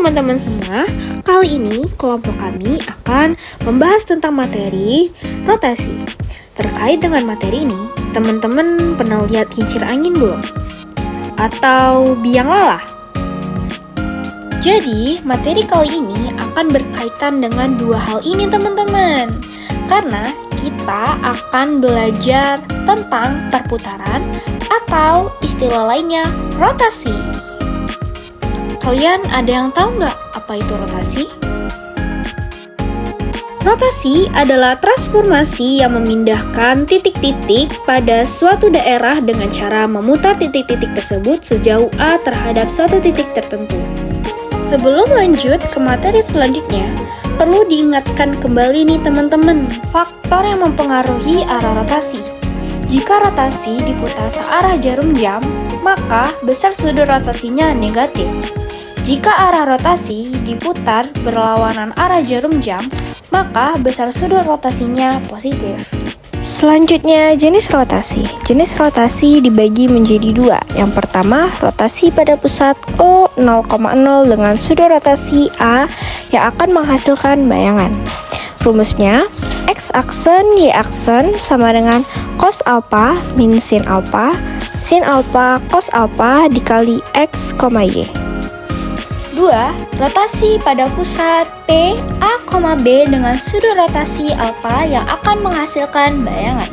teman-teman semua, kali ini kelompok kami akan membahas tentang materi rotasi. Terkait dengan materi ini, teman-teman pernah lihat kincir angin belum? Atau biang lala? Jadi, materi kali ini akan berkaitan dengan dua hal ini teman-teman. Karena kita akan belajar tentang perputaran atau istilah lainnya rotasi. Kalian ada yang tahu nggak apa itu rotasi? Rotasi adalah transformasi yang memindahkan titik-titik pada suatu daerah dengan cara memutar titik-titik tersebut sejauh A terhadap suatu titik tertentu. Sebelum lanjut ke materi selanjutnya, perlu diingatkan kembali nih teman-teman, faktor yang mempengaruhi arah rotasi. Jika rotasi diputar searah jarum jam, maka besar sudut rotasinya negatif. Jika arah rotasi diputar berlawanan arah jarum jam, maka besar sudut rotasinya positif. Selanjutnya, jenis rotasi. Jenis rotasi dibagi menjadi dua. Yang pertama, rotasi pada pusat O 0,0 dengan sudut rotasi A yang akan menghasilkan bayangan. Rumusnya, X aksen Y aksen sama dengan cos alpha min sin alpha cos alpha dikali X, Y. 2. Rotasi pada pusat P, A, B dengan sudut rotasi alfa yang akan menghasilkan bayangan.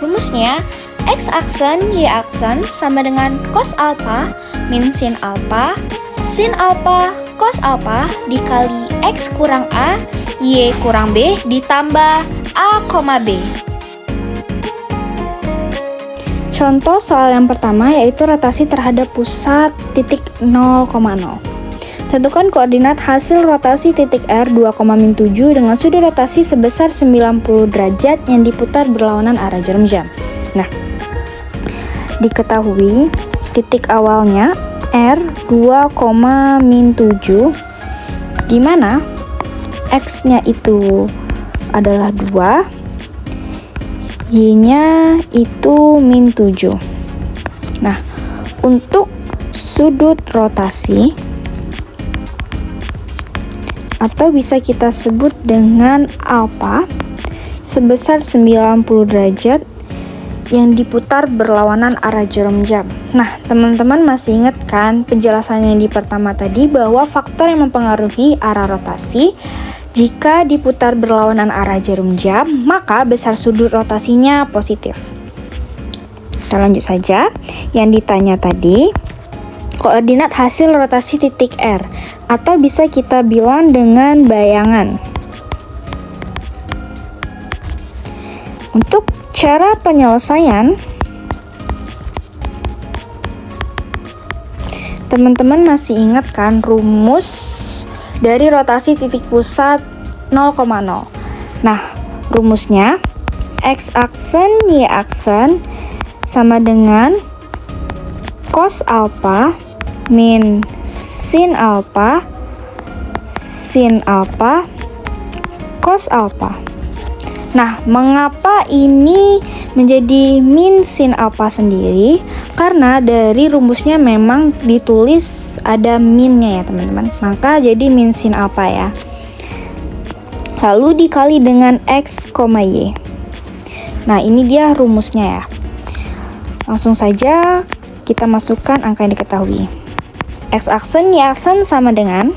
Rumusnya, X aksen Y aksen sama dengan cos alpha min sin alpha cos alpha dikali X kurang A, Y kurang B ditambah A, B. Contoh soal yang pertama yaitu rotasi terhadap pusat titik 0,0. Tentukan koordinat hasil rotasi titik R 2,7 dengan sudut rotasi sebesar 90 derajat yang diputar berlawanan arah jarum jam. Nah, diketahui titik awalnya R 2,7 di mana X-nya itu adalah 2, Y-nya itu min 7. Nah, untuk sudut rotasi atau bisa kita sebut dengan alfa sebesar 90 derajat yang diputar berlawanan arah jarum jam. Nah, teman-teman masih ingat kan penjelasannya di pertama tadi bahwa faktor yang mempengaruhi arah rotasi jika diputar berlawanan arah jarum jam, maka besar sudut rotasinya positif. Kita lanjut saja. Yang ditanya tadi, koordinat hasil rotasi titik R, atau bisa kita bilang dengan bayangan. Untuk cara penyelesaian, teman-teman masih ingat kan rumus dari rotasi titik pusat 0,0. Nah, rumusnya X aksen Y aksen sama dengan cos alpha min sin alpha cos alpha. Nah, mengapa ini menjadi min sin alpha sendiri? Karena dari rumusnya memang ditulis ada minnya ya teman-teman. Maka jadi min sin alpha ya. Lalu dikali dengan X, Y. Nah, ini dia rumusnya ya. Langsung saja kita masukkan angka yang diketahui. X aksen Y aksen sama dengan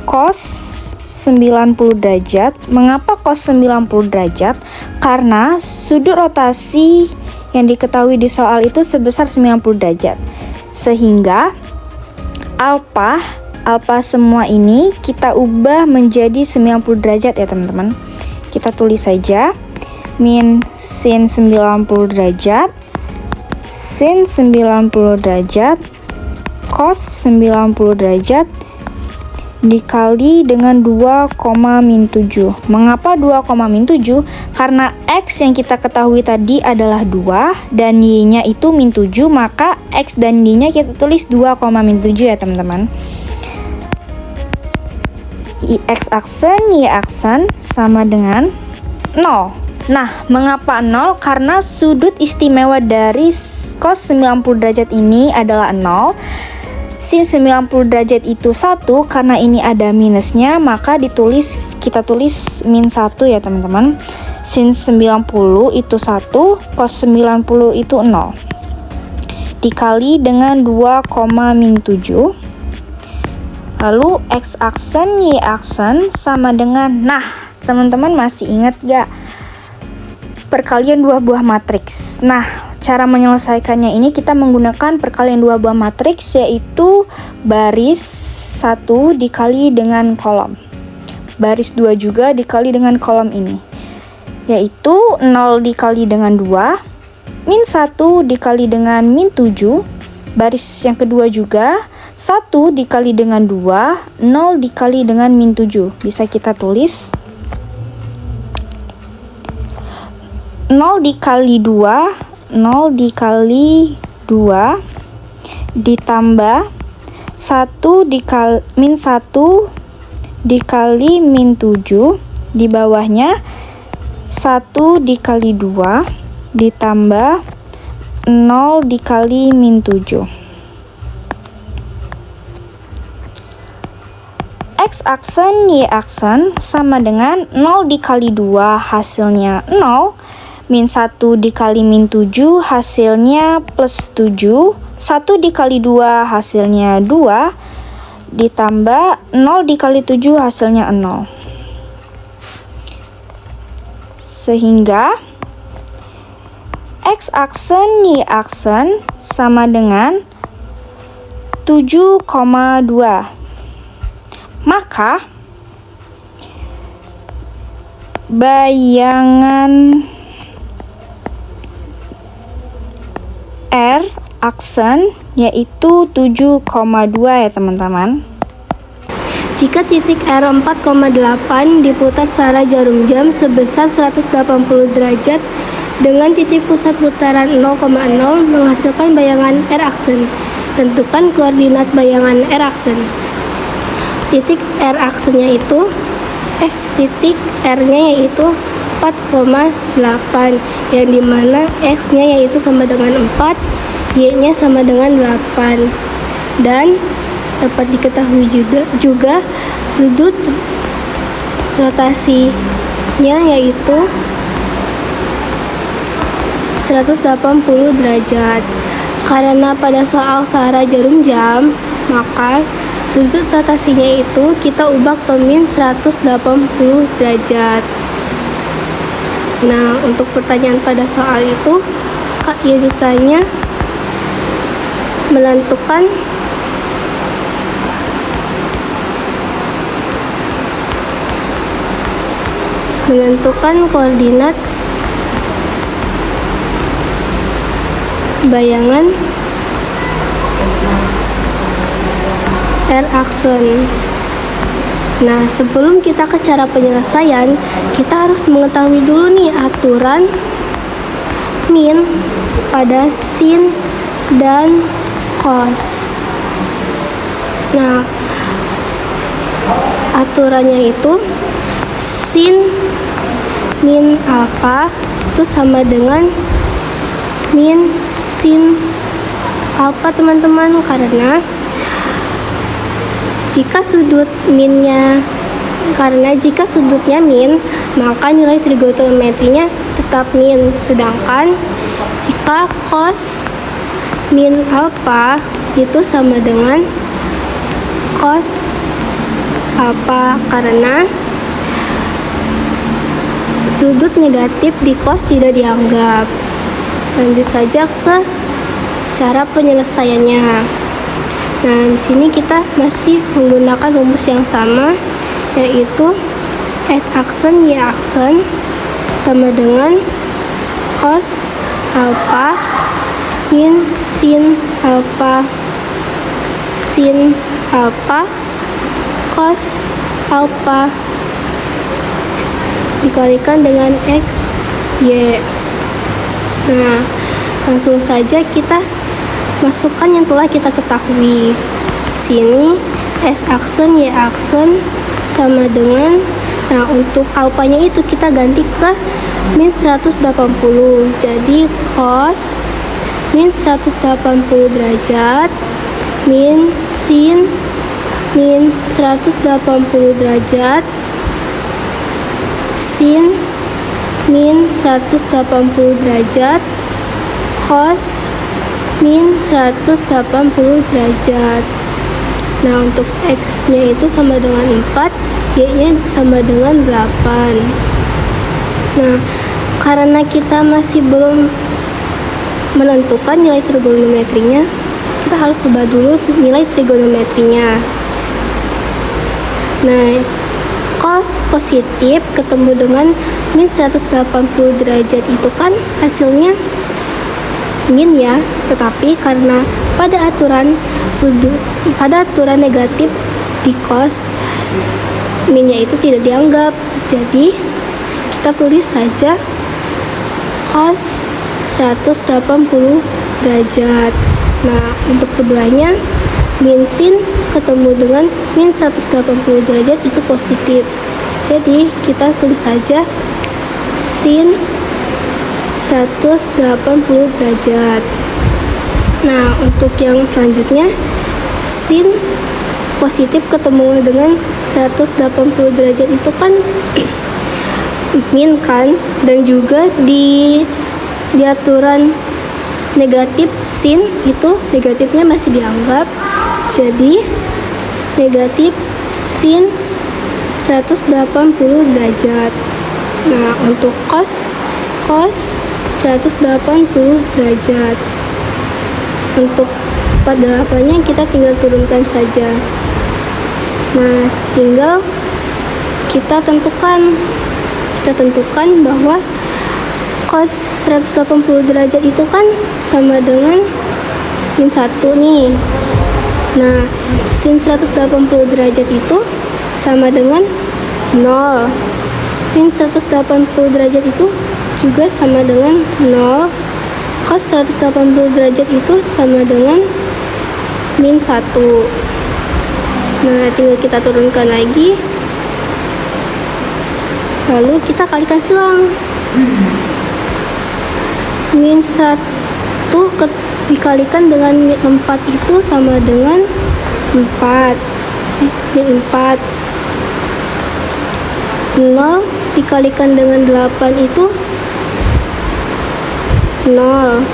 cos 90 derajat. Mengapa cos 90 derajat? Karena sudut rotasi yang diketahui di soal itu sebesar 90 derajat. Sehingga alpha semua ini kita ubah menjadi 90 derajat ya teman-teman. Kita tulis saja min sin 90 derajat sin 90 derajat cos 90 derajat dikali dengan 2, min 7. Mengapa 2, min 7? Karena X yang kita ketahui tadi adalah 2 dan Y-nya itu min 7, maka X dan Y-nya kita tulis 2, min 7 ya teman-teman. X aksen Y aksen sama dengan 0. Nah, mengapa 0? Karena sudut istimewa dari cos 90 derajat ini adalah 0. Sin 90 derajat itu 1, karena ini ada minusnya, maka kita tulis min 1 ya teman-teman. Sin 90 itu 1, cos 90 itu 0. Dikali dengan 2, min 7. Lalu X aksen, Y aksen sama dengan, nah teman-teman masih ingat gak perkalian dua buah matriks? Nah, cara menyelesaikannya ini kita menggunakan perkalian dua buah matriks, yaitu baris 1 dikali dengan kolom, baris 2 juga dikali dengan kolom ini, yaitu 0 dikali dengan 2, min 1 dikali dengan min 7, baris yang kedua juga 1 dikali dengan 2, 0 dikali dengan min 7. Bisa kita tulis 0 dikali 2, 0 dikali 2 ditambah 1 dikali min 1 dikali min 7, di bawahnya 1 dikali 2 ditambah 0 dikali min 7. X aksen, Y aksen sama dengan 0 dikali 2 hasilnya 0, min 1 dikali min 7 hasilnya plus 7, 1 dikali 2 hasilnya 2, ditambah 0 dikali 7 hasilnya 0. Sehingga X aksen, Y aksen sama dengan 7,2. Maka bayangan R aksen yaitu 7,2 ya teman-teman. Jika titik R 4,8 diputar searah jarum jam sebesar 180 derajat dengan titik pusat putaran 0,0 menghasilkan bayangan R aksen. Tentukan koordinat bayangan R aksen. Titik R aksennya itu titik R-nya yaitu 4,8, yang dimana X-nya yaitu sama dengan 4, Y-nya sama dengan 8. Dan dapat diketahui juga sudut rotasinya yaitu 180 derajat. Karena pada soal searah jarum jam, maka sudut rotasinya itu kita ubah ke min 180 derajat. Nah, untuk pertanyaan pada soal itu, Kak yang ditanya menentukan koordinat bayangan R aksen. Nah, sebelum kita ke cara penyelesaian, kita harus mengetahui dulu nih aturan min pada sin dan cos. Nah, aturannya itu sin min alfa itu sama dengan min sin alfa teman-teman, karena jika sudutnya min, maka nilai trigonometrinya tetap min. Sedangkan jika cos min alfa itu sama dengan cos alfa, karena sudut negatif di cos tidak dianggap. Lanjut saja ke cara penyelesaiannya. Nah, di sini kita masih menggunakan rumus yang sama, yaitu X aksen, Y aksen sama dengan cos alfa min sin alfa cos alfa dikalikan dengan X, Y. Nah, langsung saja kita masukkan yang telah kita ketahui. Sini X aksen, Y aksen sama dengan, nah untuk alfanya itu kita ganti ke min 180. Jadi cos min 180 derajat min sin min 180 derajat, sin min 180 derajat, cos min 180 derajat. Nah, untuk X-nya itu sama dengan 4, Y-nya sama dengan 8. Nah, karena kita masih belum menentukan nilai trigonometrinya, kita harus ubah dulu nilai trigonometrinya. Nah, cos positif ketemu dengan min 180 derajat itu kan hasilnya min ya, tetapi karena pada aturan negatif di cos, minnya itu tidak dianggap, jadi kita tulis saja cos 180 derajat. Nah, untuk sebelahnya min sin ketemu dengan min 180 derajat itu positif, jadi kita tulis saja sin 180 derajat. Nah, untuk yang selanjutnya sin positif ketemu dengan 180 derajat itu kan min kan, dan juga di aturan negatif sin itu negatifnya masih dianggap, jadi negatif sin 180 derajat. Nah, untuk cos 180 derajat. Untuk 48-nya kita tinggal turunkan saja. Nah, tinggal kita tentukan bahwa cos 180 derajat itu kan sama dengan min 1 nih. Nah, sin 180 derajat itu sama dengan 0. Min 180 derajat itu juga sama dengan 0. Cos 180 derajat itu sama dengan min 1. Nah, tinggal kita turunkan lagi, lalu kita kalikan silang. Min 1 dikalikan dengan min 4 itu sama dengan 4. Min 4. 0 dikalikan dengan 8 itu 0.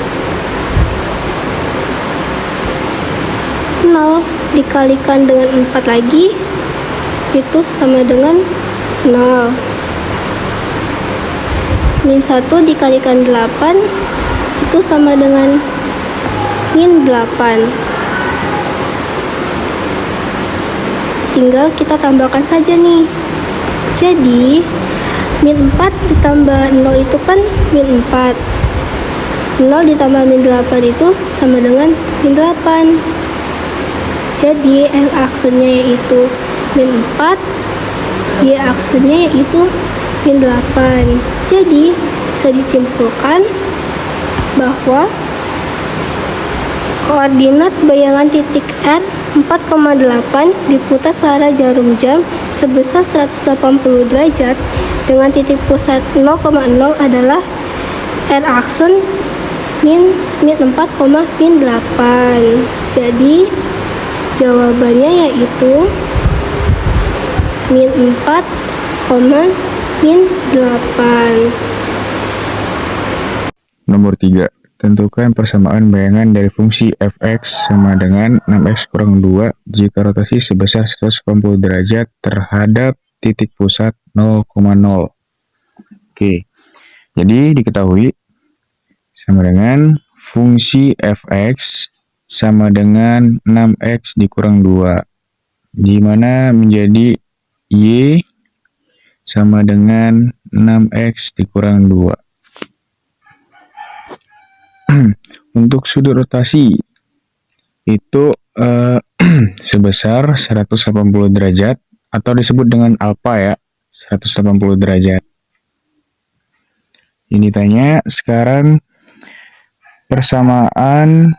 0 dikalikan dengan 4 lagi itu sama dengan 0. Min 1 dikalikan 8 itu sama dengan min 8. Tinggal kita tambahkan saja nih. Jadi min 4 ditambah 0 itu kan min 4. 0 ditambah min 8 itu sama dengan min 8. Jadi L-aksennya yaitu min 4, Y-aksennya yaitu min 8. Jadi bisa disimpulkan bahwa koordinat bayangan titik R 4,8 diputar searah jarum jam sebesar 180 derajat dengan titik pusat 0,0 adalah R-aksen min 4, min 8. Jadi jawabannya yaitu min 4, min 8. Nomor 3. Tentukan persamaan bayangan dari fungsi fx sama dengan 6x kurang 2 jika rotasi sebesar 180 derajat terhadap titik pusat 0,0. Oke, jadi diketahui sama dengan fungsi fx sama dengan 6x dikurang 2, di mana menjadi y sama dengan 6x dikurang 2. Untuk sudut rotasi itu sebesar 180 derajat atau disebut dengan alfa ya, 180 derajat. Ini tanya sekarang persamaan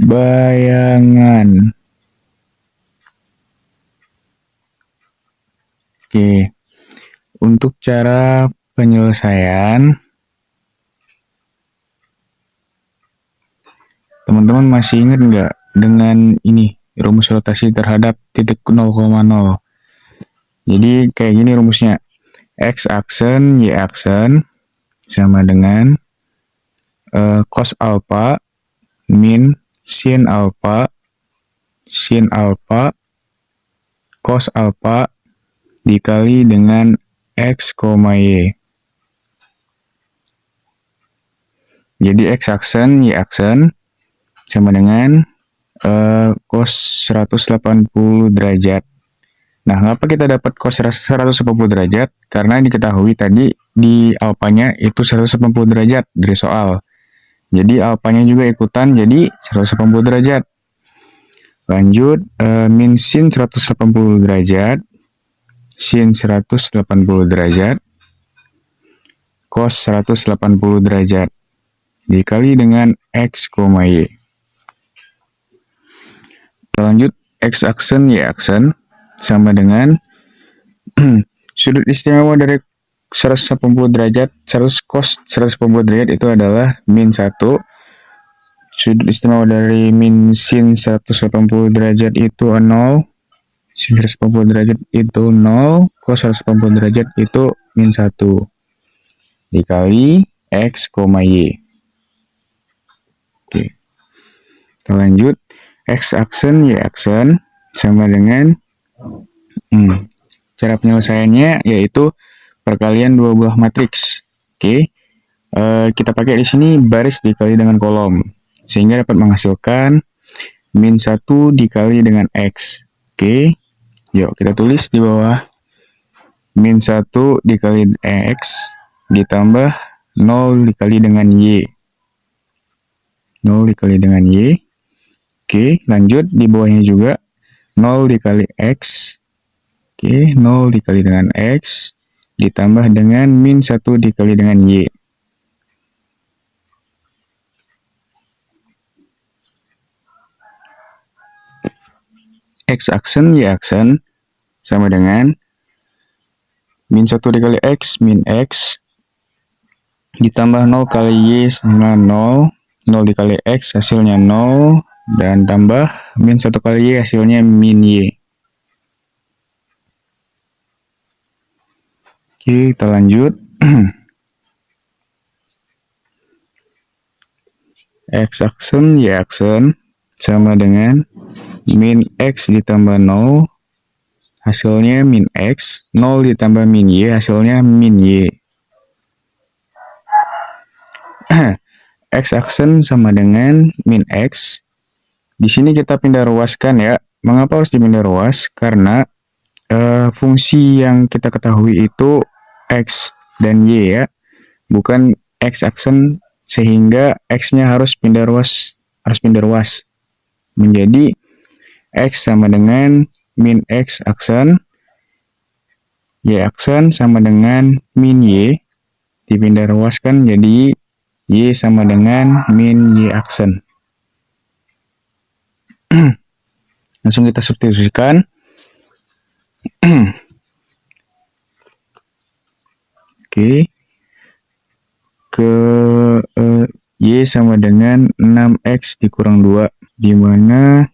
bayangan. Oke, untuk cara penyelesaian, Teman-teman masih ingat nggak dengan ini rumus rotasi terhadap titik 0,0? Jadi kayak gini rumusnya. X aksen, Y aksen sama dengan cos alpha min sin alpha cos alpha dikali dengan X, Y. Jadi X aksen, Y aksen sama dengan cos 180 derajat. Nah, kenapa kita dapat cos 180 derajat? Karena diketahui tadi di alfanya itu 180 derajat dari soal. Jadi alfanya juga ikutan jadi 180 derajat. Lanjut, min sin 180 derajat, sin 180 derajat, cos 180 derajat, dikali dengan X, Y. Lanjut, X aksen, Y aksen, sama dengan sudut istimewa dari 180 derajat, 100 cos 180 derajat itu adalah min 1. Sudut istimewa dari min sin 180 derajat itu 0. Sin 180 derajat itu 0. Cos 180 derajat itu min 1. Dikali X, Y. Oke. Kita lanjut. X aksen, Y aksen sama dengan cara penyelesaiannya yaitu perkalian dua buah matriks. Oke. Kita pakai di sini baris dikali dengan kolom sehingga dapat menghasilkan min 1 dikali dengan X. Oke. Yuk kita tulis di bawah min 1 dikali X ditambah 0 dikali dengan Y. 0 dikali dengan Y. Oke, lanjut di bawahnya juga 0 dikali X. Oke, 0 dikali dengan X ditambah dengan min 1 dikali dengan Y. X aksen, Y aksen sama dengan min 1 dikali X, min X ditambah 0 kali Y sama 0. 0 dikali X hasilnya 0 dan tambah min 1 kali Y hasilnya min Y. Oke, kita lanjut. X aksen, Y aksen sama dengan min X ditambah 0 hasilnya min X, 0 ditambah min Y hasilnya min Y. X aksen sama dengan min X. Di sini kita pindah ruaskan ya. Mengapa harus dipindah ruas? Karena fungsi yang kita ketahui itu X dan Y ya, bukan X aksen, sehingga X-nya harus pindah ruas menjadi X sama dengan min X aksen, Y aksen sama dengan min Y, dipindah ruaskan jadi Y sama dengan min Y aksen. Langsung kita substitusikan. Oke. Y sama dengan 6X dikurang 2, di mana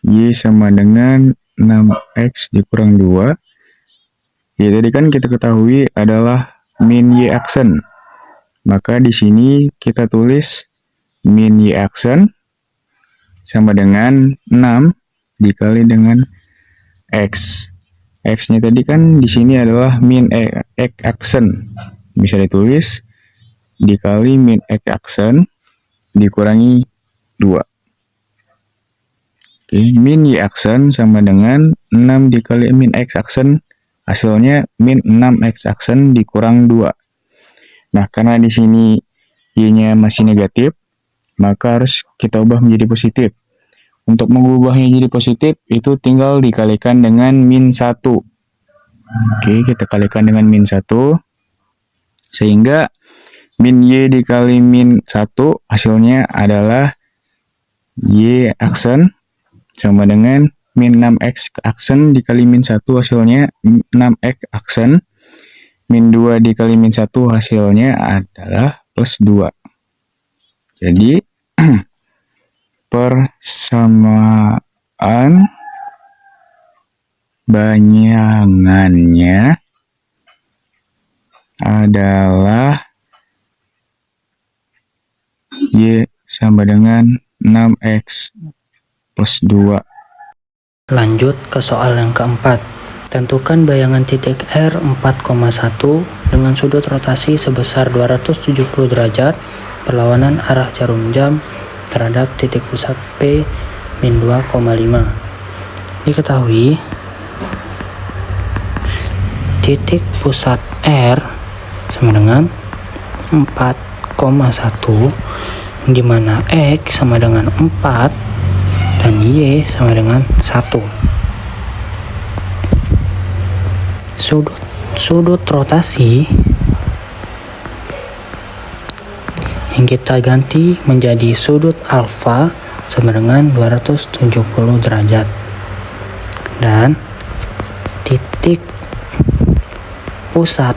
Y sama dengan 6X dikurang 2. Ya, tadi kan kita ketahui adalah min Y aksen. Maka di sini kita tulis min Y aksen sama dengan 6 dikali dengan X. X-nya tadi kan di sini adalah min X aksen. Bisa ditulis dikali min X aksen dikurangi 2. Oke, min Y aksen sama dengan 6 dikali min X aksen, hasilnya min 6X aksen dikurang 2. Nah, karena di sini Y-nya masih negatif, maka harus kita ubah menjadi positif. Untuk mengubahnya jadi positif, itu tinggal dikalikan dengan min 1. Oke, kita kalikan dengan min 1. Sehingga min Y dikali min 1 hasilnya adalah Y aksen sama dengan min 6X aksen dikali min 1 hasilnya 6X aksen. Min 2 dikali min 1 hasilnya adalah plus 2. Jadi persamaan banyangannya adalah Y sama dengan 6X plus 2. Lanjut ke soal yang keempat. Tentukan bayangan titik R 4,1 dengan sudut rotasi sebesar 270 derajat berlawanan arah jarum jam terhadap titik pusat P min 2,5. Diketahui titik pusat R sama dengan 4,1 di mana X sama dengan 4 dan Y sama dengan 1. Sudut rotasi yang kita ganti menjadi sudut alfa sama dengan 270 derajat. Dan titik pusat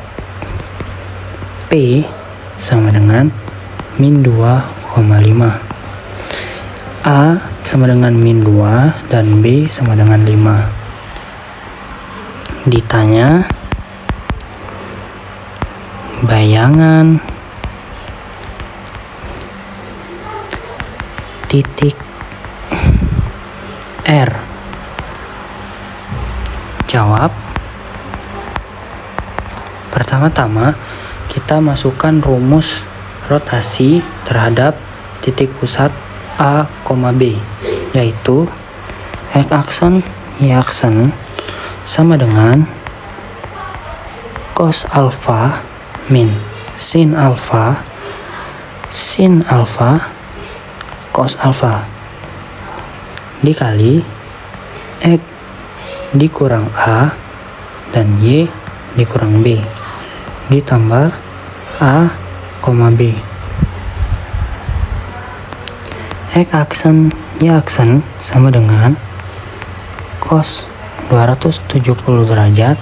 P sama dengan min 2,5. A sama dengan min 2 dan B sama dengan 5. Ditanya bayangan titik R. Jawab. Pertama-tama kita masukkan rumus rotasi terhadap titik pusat A, B, yaitu X aksen Y aksen sama dengan cos alfa min sin alfa cos alfa dikali X dikurang A dan Y dikurang B ditambah A, B. X aksen Y aksen sama dengan cos 270 derajat.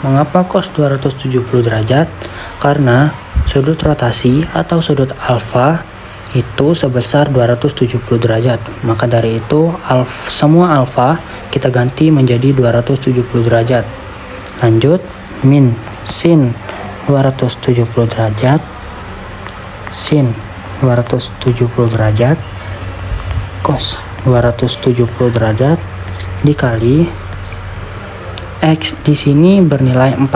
Mengapa cos 270 derajat? Karena sudut rotasi atau sudut alfa itu sebesar 270 derajat. Maka dari itu semua alfa kita ganti menjadi 270 derajat. Lanjut, min sin 270 derajat sin 270 derajat cos 270 derajat dikali X di sini bernilai 4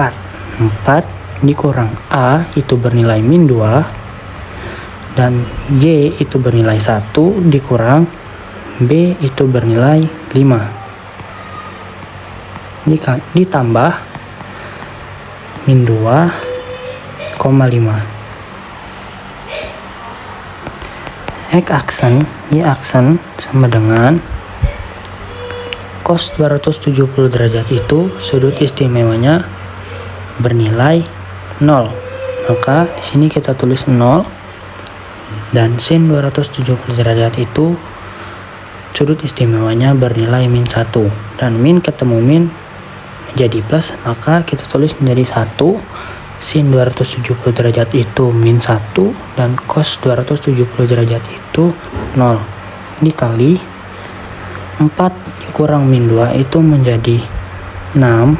dikurang A itu bernilai min 2 dan Y itu bernilai 1 dikurang B itu bernilai 5 ditambah min 2,5. X aksen Y aksen sama dengan cos 270 derajat itu sudut istimewanya bernilai 0. Maka di sini kita tulis 0 dan sin 270 derajat itu sudut istimewanya bernilai min 1 dan min ketemu min menjadi plus, maka kita tulis menjadi 1 sin 270 derajat itu min 1 dan cos 270 derajat itu 0 dikali 4 dikurang min 2 itu menjadi 6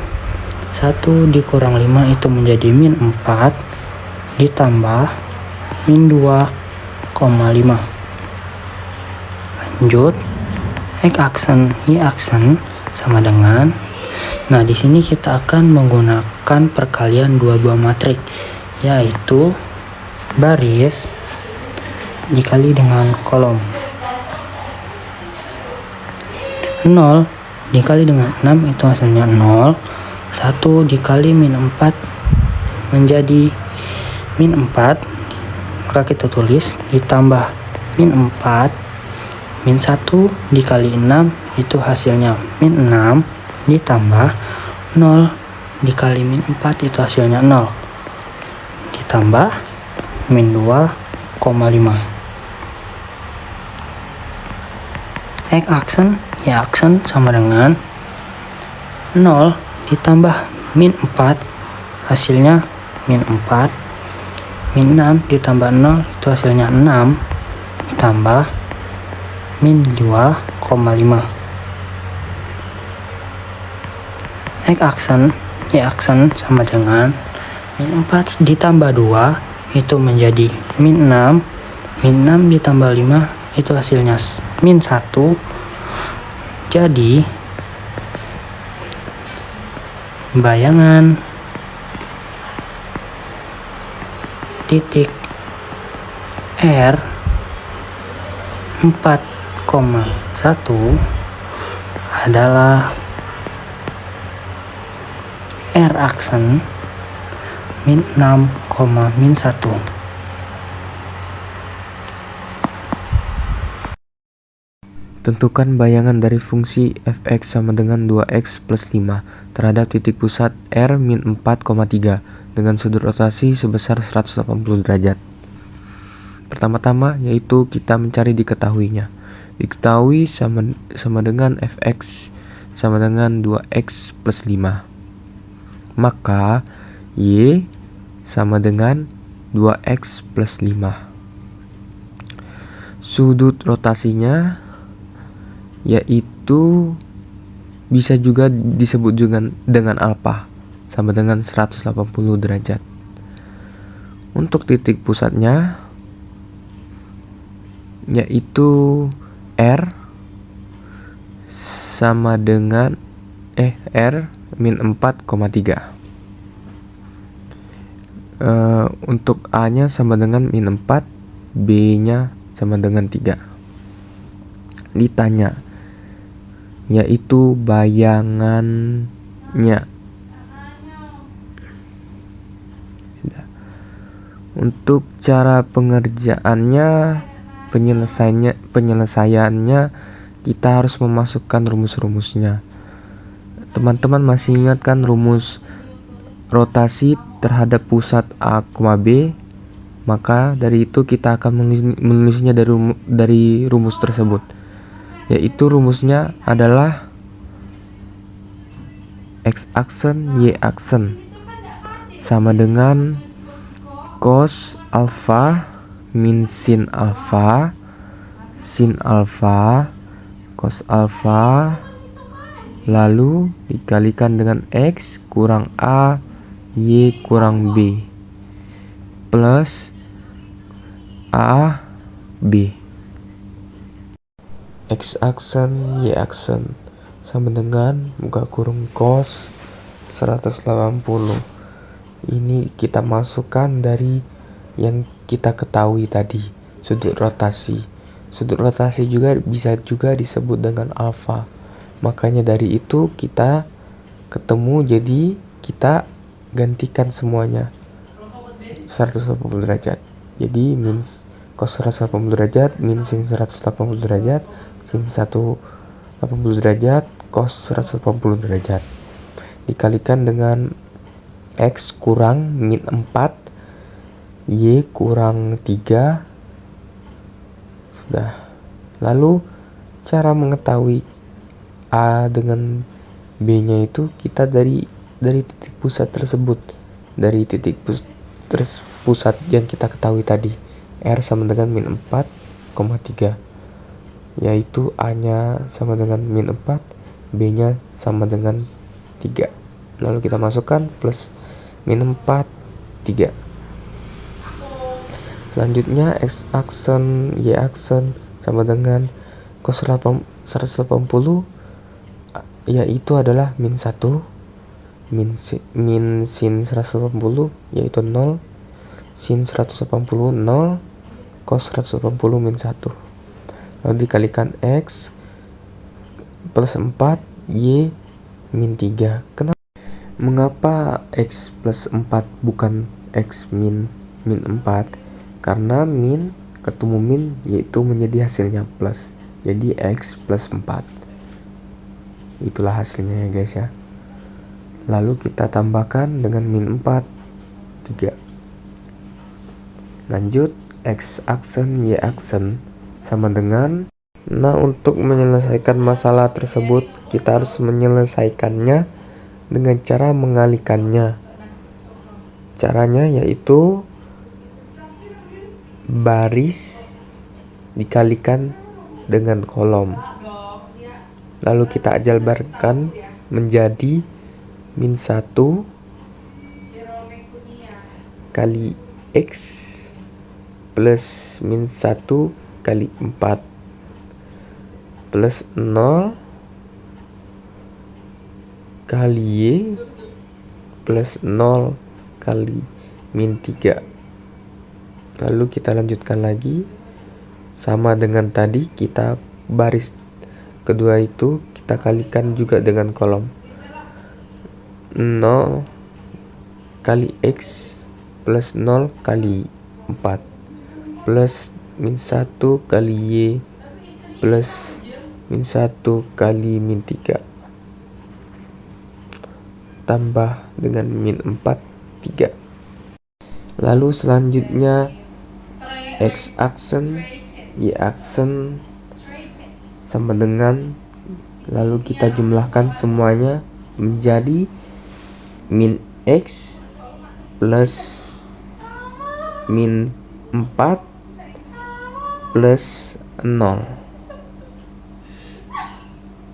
1 dikurang 5 itu menjadi min 4 ditambah min 2,5. Lanjut, X aksen Y aksen sama dengan, nah di sini kita akan menggunakan perkalian dua buah matrik, yaitu baris dikali dengan kolom. 0 dikali dengan 6 itu hasilnya 0. 1 dikali min 4 menjadi min 4, maka kita tulis ditambah min 4 min 1 dikali 6 itu hasilnya min 6 ditambah 0 dikali min 4 itu hasilnya 0 ditambah min 2,5. X aksen Y aksen sama dengan 0 ditambah min 4 hasilnya min 4 min 6 ditambah 0 itu hasilnya 6 ditambah min 2,5. X aksen, Y aksen sama dengan min 4 ditambah 2 itu menjadi min 6. Min 6 ditambah 5 itu hasilnya min 1. Jadi bayangan titik R 4,1 adalah R aksen min 6, min 1. Tentukan bayangan dari fungsi fx sama dengan 2x plus 5 terhadap titik pusat R min 4,3 dengan sudut rotasi sebesar 180 derajat. Pertama-tama yaitu kita mencari diketahuinya. Diketahui sama dengan fx sama dengan 2x plus 5. Maka y sama dengan 2x plus 5. Sudut rotasinya yaitu bisa juga disebut dengan alfa sama dengan 180 derajat. Untuk titik pusatnya yaitu R sama dengan R min 4,3. Untuk A nya sama dengan min 4, B nya sama dengan 3. Ditanya yaitu bayangannya. Untuk cara pengerjaannya, penyelesaiannya kita harus memasukkan rumus-rumusnya. Teman-teman masih ingat kan rumus rotasi terhadap pusat A, B? Maka dari itu kita akan menulisnya dari rumus tersebut. Yaitu rumusnya adalah X aksen Y aksen sama dengan cos alfa min sin alfa cos alfa lalu dikalikan dengan X kurang A Y kurang B plus A B. X aksen Y aksen sama dengan buka kurung cos 180. Ini kita masukkan dari yang kita ketahui tadi, sudut rotasi. Sudut rotasi juga bisa juga disebut dengan alfa. Makanya dari itu kita ketemu, jadi kita gantikan semuanya 180 derajat. Jadi min cos 180 derajat min sin 180 derajat sin 180 derajat cos 180 derajat dikalikan dengan X kurang min 4 Y kurang 3. Sudah. Lalu cara mengetahui A dengan B nya itu kita dari titik pusat tersebut, dari titik pusat yang kita ketahui tadi, R sama dengan min 4,3, yaitu A nya sama dengan min 4, B nya sama dengan 3. Lalu kita masukkan plus min 4, 3. Selanjutnya X aksen Y aksen sama dengan cos 180, yaitu adalah min 1, min sin 180 yaitu 0, sin 180 0, cos 180 min 1. Lalu dikalikan X plus 4 Y min 3. Mengapa X plus 4 bukan X min 4? Karena min ketemu min yaitu menjadi hasilnya plus. Jadi X plus 4. Itulah hasilnya ya guys ya. Lalu kita tambahkan dengan min 4, 3. Lanjut X aksen Y aksen sama dengan, nah untuk menyelesaikan masalah tersebut kita harus menyelesaikannya dengan cara mengalikannya. Caranya yaitu baris dikalikan dengan kolom. Lalu kita jabarkan menjadi min 1 kali X plus min 1 kali 4 plus 0 kali Y plus 0 kali min 3. Lalu kita lanjutkan lagi. Sama dengan tadi, kita baris kedua itu kita kalikan juga dengan kolom. 0 kali X plus 0 kali 4 plus min 1 kali Y plus min 1 kali min 3 tambah dengan min 4, 3. Lalu selanjutnya X aksen, Y aksen sama dengan, lalu kita jumlahkan semuanya menjadi min X plus min 4 plus 0.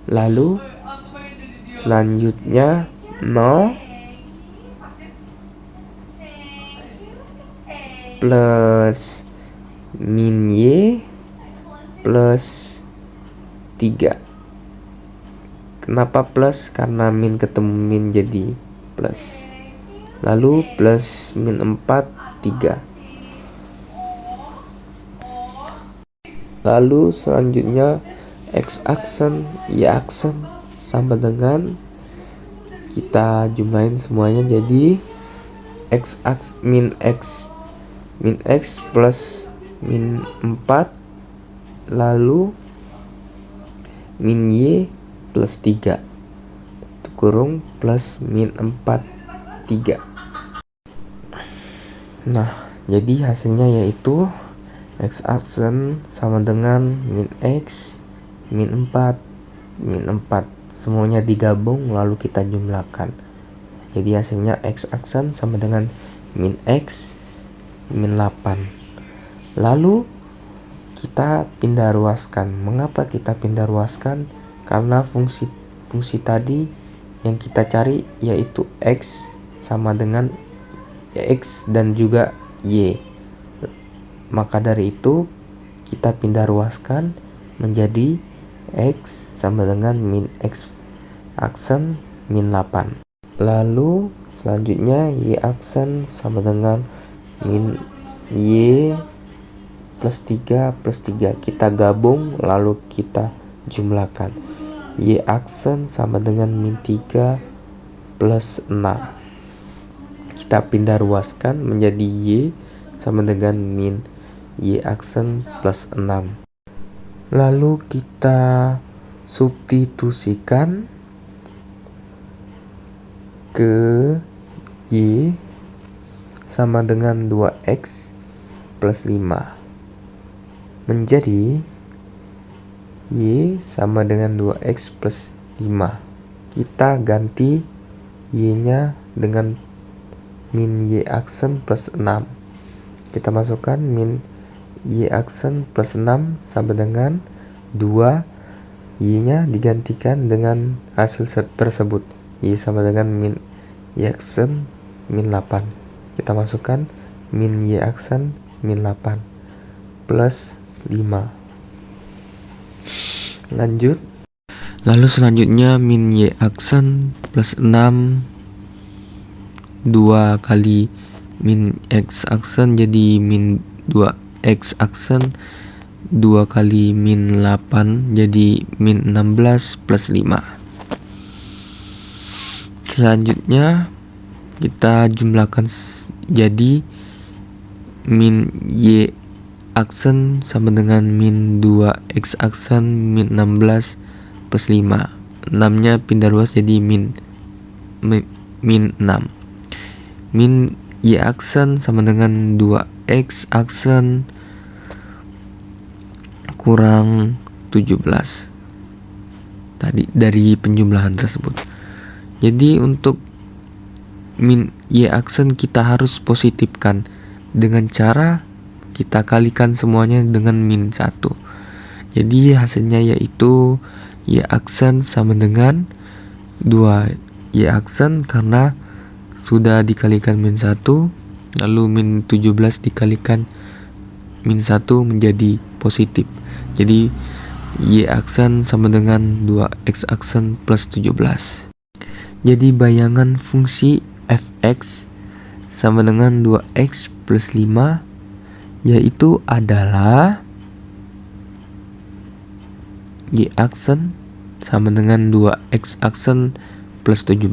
Lalu selanjutnya 0 plus min Y plus 3. Kenapa plus? Karena min ketemu min jadi plus. Lalu plus min 4, 3. Lalu selanjutnya X aksen, Y aksen sama dengan, kita jumlahin semuanya jadi min X plus min 4 lalu min Y plus 3 kurung plus min 4, 3. Nah, jadi hasilnya yaitu X aksen sama dengan min X, min 4, min 4. Semuanya digabung lalu kita jumlahkan. Jadi hasilnya X aksen sama dengan min X, min 8. Lalu kita pindah ruaskan. Mengapa kita pindah ruaskan? Karena fungsi tadi yang kita cari yaitu X sama dengan X dan juga Y. Maka dari itu kita pindah ruaskan menjadi X sama dengan min X aksen min 8. Lalu selanjutnya Y aksen sama dengan min Y plus 3 plus 3. Kita gabung lalu kita jumlahkan. Y aksen sama dengan min 3 plus 6. Kita pindah ruaskan menjadi Y sama dengan min Y aksen plus 6. Lalu kita substitusikan ke Y sama dengan 2X plus 5 menjadi Y sama dengan 2X plus 5. Kita ganti Y nya dengan min Y aksen plus 6. Kita masukkan min Y aksen plus 6 sama dengan 2, Y nya digantikan dengan hasil tersebut. Y sama dengan min Y aksen min 8. Kita masukkan min Y aksen min 8 plus 5. Lanjut. Lalu selanjutnya min Y aksen plus 6 2 kali min X aksen jadi min 2X aksen 2 kali min 8 jadi min 16 plus 5. Selanjutnya kita jumlahkan jadi min Y aksen sama dengan min 2X aksen min 16 plus 5. 6 nya pindah ruas jadi min 6. Min Y aksen sama dengan 2X aksen kurang 17 tadi dari penjumlahan tersebut. Jadi untuk min Y aksen kita harus positifkan dengan cara kita kalikan semuanya dengan min 1. Jadi hasilnya yaitu Y aksen sama dengan 2 Y aksen karena sudah dikalikan min 1, lalu min 17 dikalikan min 1 menjadi positif. Jadi Y aksen sama dengan 2X aksen plus 17. Jadi bayangan fungsi fx sama dengan 2x plus 5 yaitu adalah Y aksen sama dengan 2x aksen plus 17.